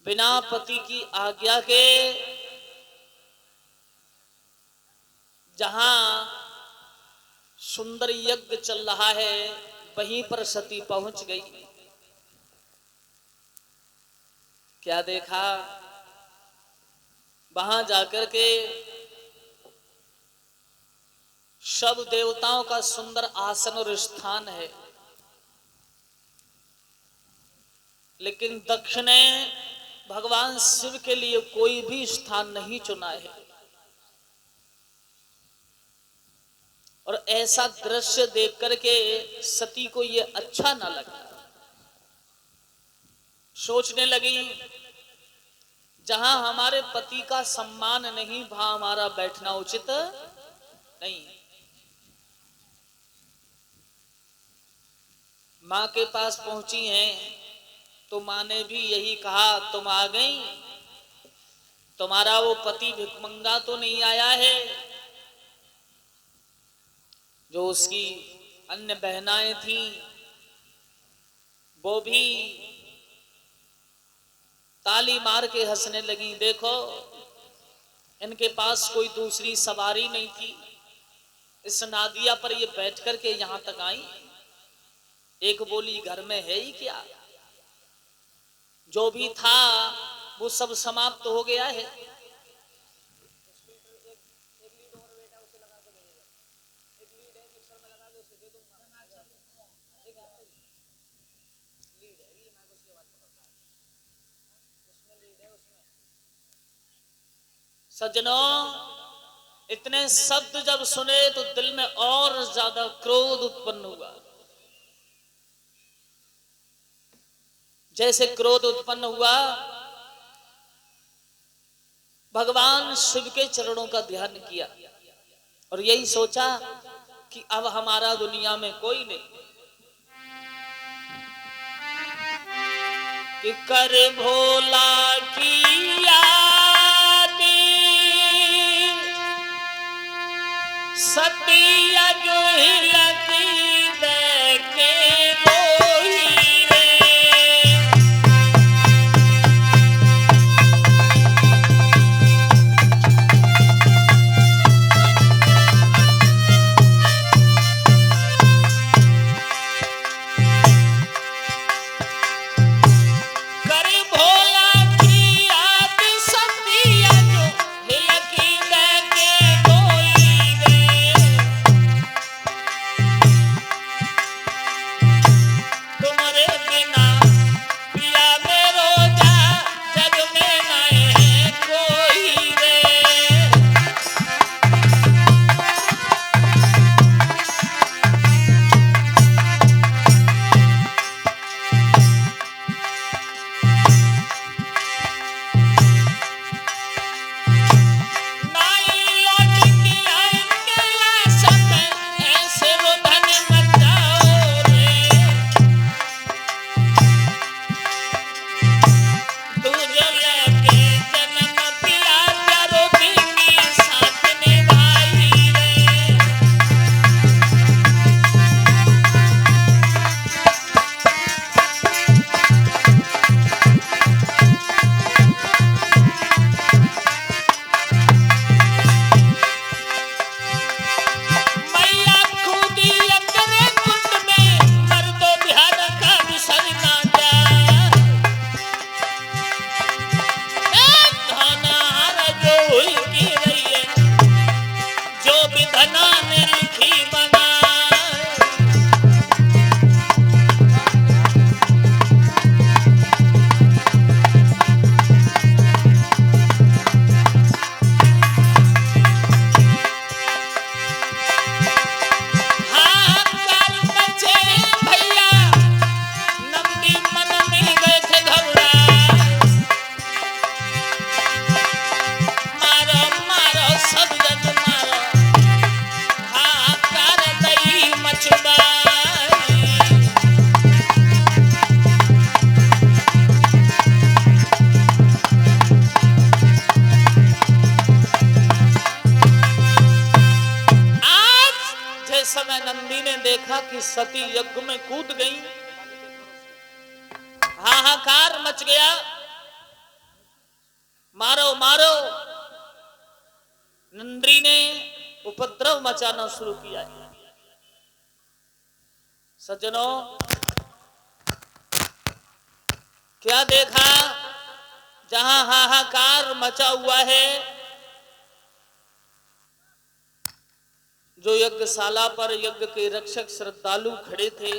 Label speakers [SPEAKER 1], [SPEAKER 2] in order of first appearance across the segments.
[SPEAKER 1] बिना पति की आज्ञा के जहां सुंदर यज्ञ चल रहा है वहीं पर सती पहुंच गई। क्या देखा? वहां जाकर के सब देवताओं का सुंदर आसन और स्थान है, लेकिन दक्ष ने भगवान शिव के लिए कोई भी स्थान नहीं चुना है। और ऐसा दृश्य देख करके सती को ये अच्छा ना लगा। सोचने लगी, जहां हमारे पति का सम्मान नहीं वहां हमारा बैठना उचित नहीं। मां के पास पहुंची हैं तो मां ने भी यही कहा, तुम आ गई, तुम्हारा वो पति भिखमंगा तो नहीं आया है? जो उसकी अन्य बहनाएं थी वो भी ताली मार के हंसने लगी। देखो, इनके पास कोई दूसरी सवारी नहीं थी, इस नादिया पर ये बैठ करके यहां तक आई। एक बोली, घर में है ही क्या? जो भी था वो सब समाप्त हो गया है। सज्जनों, इतने शब्द जब सुने तो दिल में और ज्यादा क्रोध उत्पन्न हुआ। जैसे क्रोध उत्पन्न हुआ, भगवान शिव के चरणों का ध्यान किया और यही सोचा कि अब हमारा दुनिया में कोई नहीं, कि कर भोला की याद सतिया जो हिलती देखे रोई रे। कि सती यज्ञ में कूद गई, हाहाकार मच गया। मारो मारो। नंदी ने उपद्रव मचाना शुरू किया है। सज्जनों, क्या देखा? जहां हाहाकार मचा हुआ है, जो यज्ञशाला पर यज्ञ के रक्षक श्रद्धालु खड़े थे,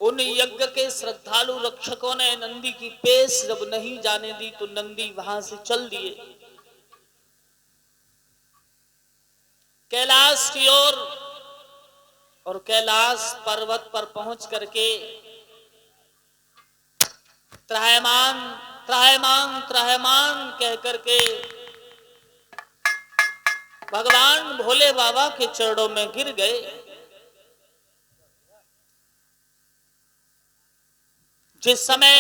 [SPEAKER 1] उन यज्ञ के श्रद्धालु रक्षकों ने नंदी की पेश जब नहीं जाने दी तो नंदी वहां से चल दिए कैलाश की ओर। और कैलाश पर्वत पर पहुंच करके त्रायमान त्रायमान त्रायमान कह करके भगवान भोले बाबा के चरणों में गिर गए। जिस समय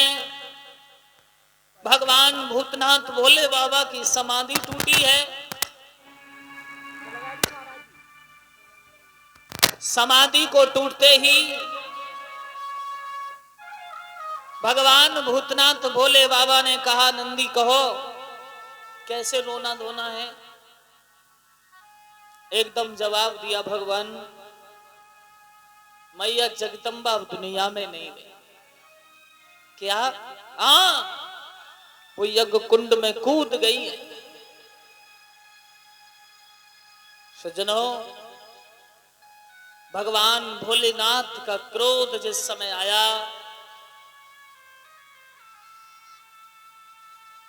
[SPEAKER 1] भगवान भूतनाथ भोले बाबा की समाधि टूटी है, समाधि को टूटते ही भगवान भूतनाथ भोले बाबा ने कहा, नंदी कहो कैसे रोना धोना है। एकदम जवाब दिया भगवान, मैया जगदम्बा अब दुनिया में नहीं रही। क्या? वो यज्ञ कुंड में कूद गई है। सज्जनों, भगवान भोलेनाथ का क्रोध जिस समय आया,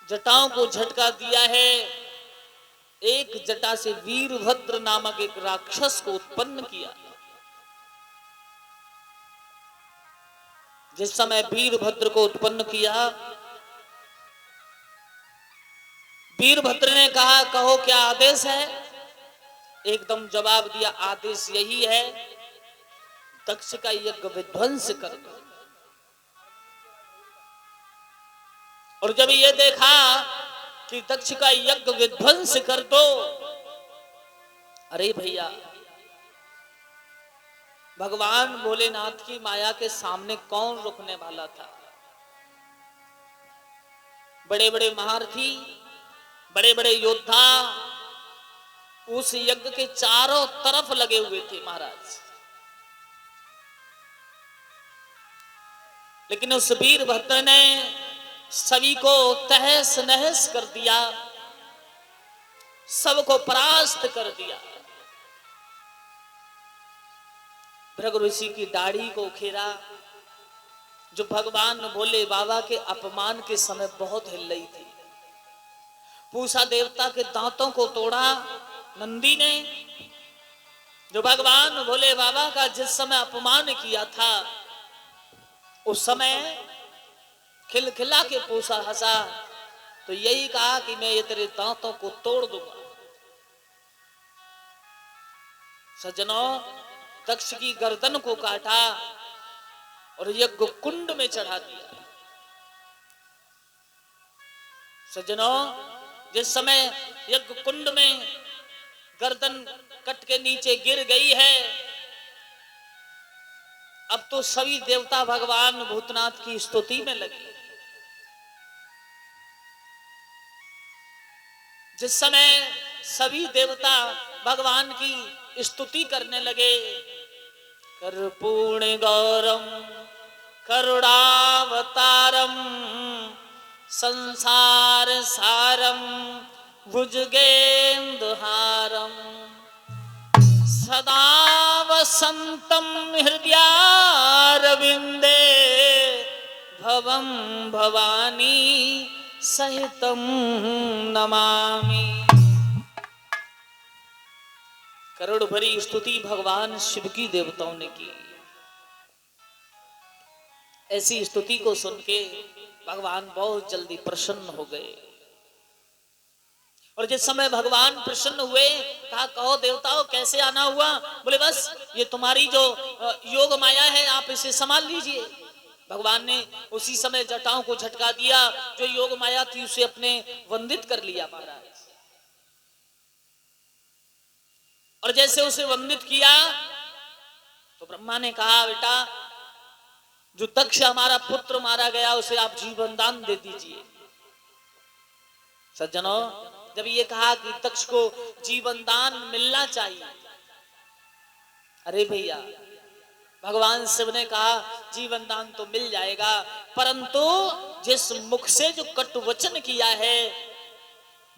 [SPEAKER 1] जटाओं को झटका दिया है। एक जटा से वीरभद्र नामक एक राक्षस को उत्पन्न किया। जिस समय वीरभद्र को उत्पन्न किया, वीरभद्र ने कहा, कहो क्या आदेश है? एकदम जवाब दिया, आदेश यही है, दक्ष का यज्ञ विध्वंस कर दो। और जब ये देखा कि दक्ष का यज्ञ विध्वंस कर दो, अरे भैया, भगवान भोलेनाथ की माया के सामने कौन रुकने वाला था? बड़े बड़े महारथी, बड़े बड़े योद्धा उस यज्ञ के चारों तरफ लगे हुए थे महाराज। लेकिन उस वीरभद्र ने सभी को तहस नहस कर दिया, सबको परास्त कर दिया। भृगु ऋषि की दाढ़ी को उखेड़ा, जो भगवान भोले बाबा के अपमान के समय बहुत हिल रही थी। पूषा देवता के दांतों को तोड़ा नंदी ने, जो भगवान भोले बाबा का जिस समय अपमान किया था, उस समय खिलखिला के पूषा हंसा, तो यही कहा कि मैं ये तेरे दांतों को तोड़ दूंगा। सज्जनों, दक्ष की गर्दन को काटा और यज्ञ कुंड में चढ़ा दिया। सज्जनों, जिस समय यज्ञ कुंड में गर्दन कट के नीचे गिर गई है, अब तो सभी देवता भगवान भूतनाथ की स्तुति में लगे। जिस समय सभी देवता भगवान की स्तुति करने लगे, कर्पूर्ण गौरम करुणावतारम संसार सारम भुजगेन्दुहारम सदा वसंतम हृदयारविंदे भवम भवानी सहितम नमामि। करोड़ भरी स्तुति भगवान शिव की देवताओं ने की। ऐसी स्तुति को सुन के भगवान बहुत जल्दी प्रसन्न हो गए। और जिस समय भगवान प्रसन्न हुए, कहा, कहो देवताओं कैसे आना हुआ? बोले, बस ये तुम्हारी जो योग माया है, आप इसे संभाल लीजिए। भगवान ने उसी समय जटाओं को झटका दिया, जो योग माया थी उसे अपने वंदित कर लिया महाराज। और जैसे उसे वंदित किया तो ब्रह्मा ने कहा, बेटा जो दक्ष हमारा पुत्र मारा गया उसे आप जीवन दान दे दीजिए। सज्जनों, जब ये कहा कि दक्ष को जीवन दान मिलना चाहिए, अरे भैया भगवान शिव ने कहा जीवन दान तो मिल जाएगा, परंतु जिस मुख से जो कटु वचन किया है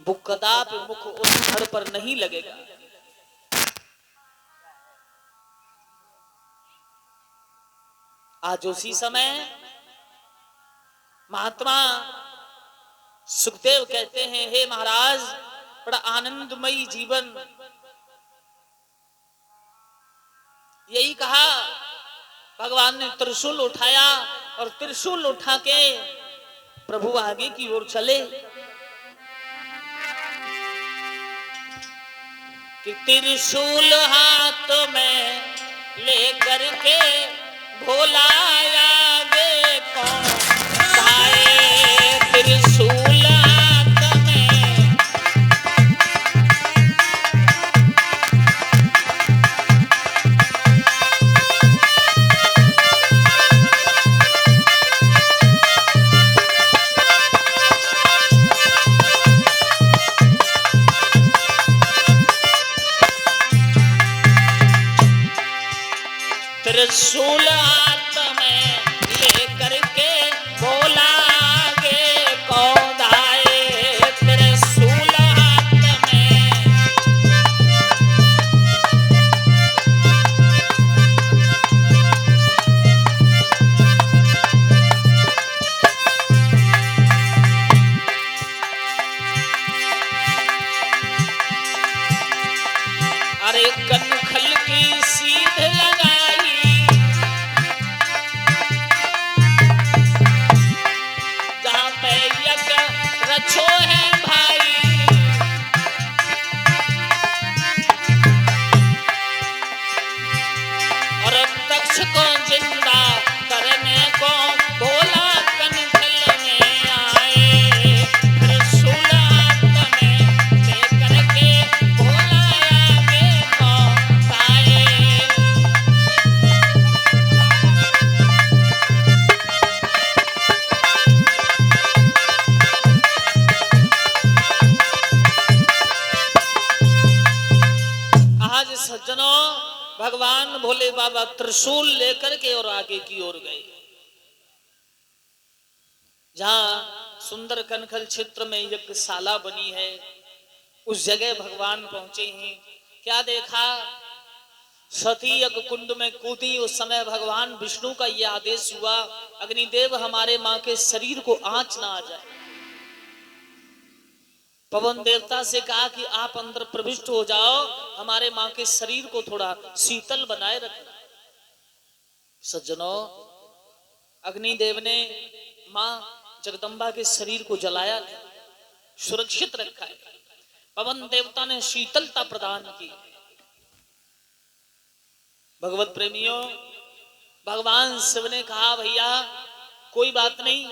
[SPEAKER 1] वो कदापि मुख उस धड़ पर नहीं लगेगा। आज उसी समय महात्मा सुखदेव कहते हैं, हे महाराज बड़ा आनंदमयी जीवन, यही कहा भगवान ने त्रिशूल उठाया और त्रिशूल उठा के प्रभु आगे की ओर चले कि त्रिशूल हाथ में लेकर के भोला आगे कौन आए, त्रिशूल हाथ में। त्रिशूल हाथ में लेकर के बोला आगे कौन आए, त्रिशूल हाथ में। अरे कनखल की सीध लगाई, रचो है भाई, और दक्ष को जिंदा करने को भोला कनखल में आए, त्रिशूल हाथ में लेकर के भोला आगे को आए। सज्जनों, भगवान भोले बाबा त्रिशूल लेकर के और आगे की ओर गए। जहां सुंदर कनखल क्षेत्र में यज्ञशाला बनी है, उस जगह भगवान पहुंचे हैं। क्या देखा, सती यज्ञ कुंड में कूदी। उस समय भगवान विष्णु का यह आदेश हुआ, अग्निदेव हमारे मां के शरीर को आंच ना आ जाए। पवन देवता से कहा कि आप अंदर प्रविष्ट हो जाओ, हमारे मां के शरीर को थोड़ा शीतल बनाए रखना। सज्जनों, अग्निदेव ने मां जगदम्बा के शरीर को जलाया नहीं, सुरक्षित रखा है। पवन देवता ने शीतलता प्रदान की। भगवत प्रेमियों, भगवान शिव ने कहा भैया कोई बात नहीं,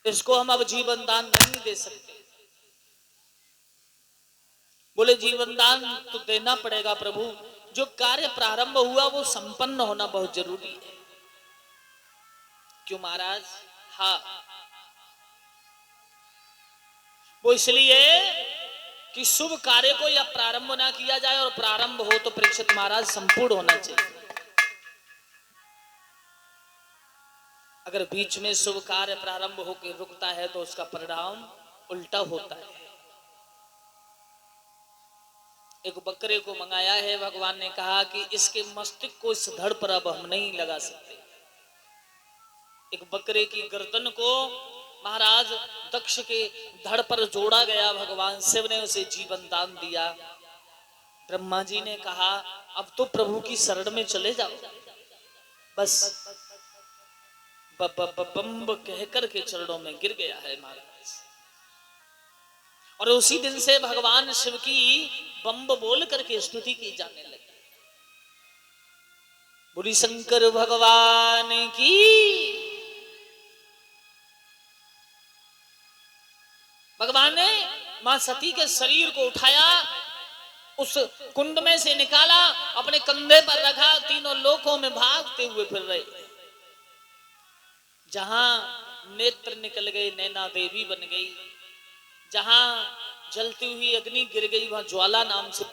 [SPEAKER 1] इसको हम अब जीवन दान नहीं दे सकते। बोले जीवन दान तो देना पड़ेगा प्रभु, जो कार्य प्रारंभ हुआ वो संपन्न होना बहुत जरूरी है। क्यों महाराज? हाँ, वो इसलिए कि शुभ कार्य को या प्रारंभ ना किया जाए, और प्रारंभ हो तो परीक्षित महाराज संपूर्ण होना चाहिए। अगर बीच में शुभ कार्य प्रारंभ होकर रुकता है तो उसका परिणाम उल्टा होता है। एक बकरे को मंगाया है, भगवान ने कहा कि इसके मस्तिष्क को इस धड़ पर अब हम नहीं लगा सकते। एक बकरे की गर्दन को महाराज दक्ष के धड़ पर जोड़ा गया, भगवान शिव ने उसे जीवन दान दिया। ब्रह्मा जी ने कहा अब तो प्रभु की शरण में चले जाओ, बस बम्ब कहकर के चरणों में गिर गया है महाराज। और उसी दिन से भगवान शिव की बम्ब बोल करके स्तुति की जाने लगी। बोली शंकर भगवान की। भगवान ने मां सती के शरीर को उठाया, उस कुंड में से निकाला, अपने कंधे पर रखा, तीनों लोकों में भागते हुए फिर रहे। जहां नेत्र निकल गए नैना देवी बन गई, जहां जलती हुई अग्नि गिर गई वहां ज्वाला नाम से